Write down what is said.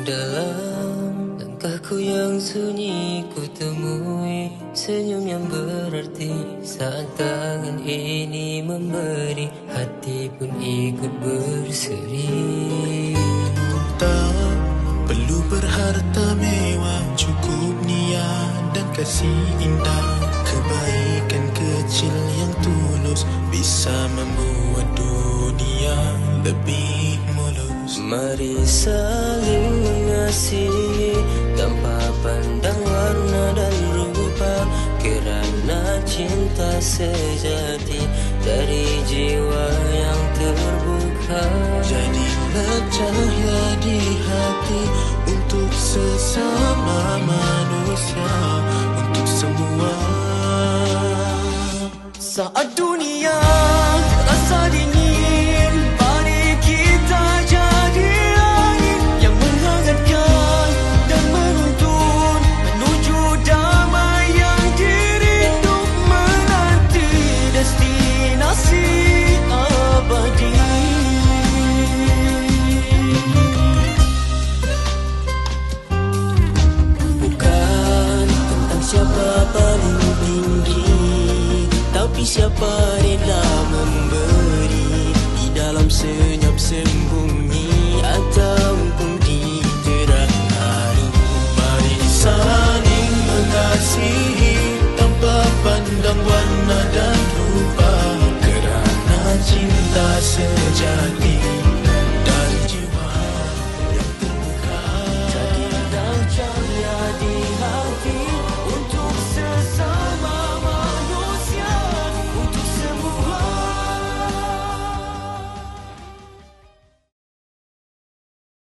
Dalam langkahku yang sunyi ku temui senyum yang berarti. Saat tangan ini memberi, hati pun ikut berseri. Tak perlu berharta mewah, cukup niat dan kasih indah. Kebaikan kecil yang tulus bisa membuat dunia lebih mulus. Mari saling mengasihi tanpa pandang warna dan rupa, kerana cinta sejati dari jiwa yang terbuka. Jadilah cahaya di hati untuk sesama manusia, untuk semua. Saat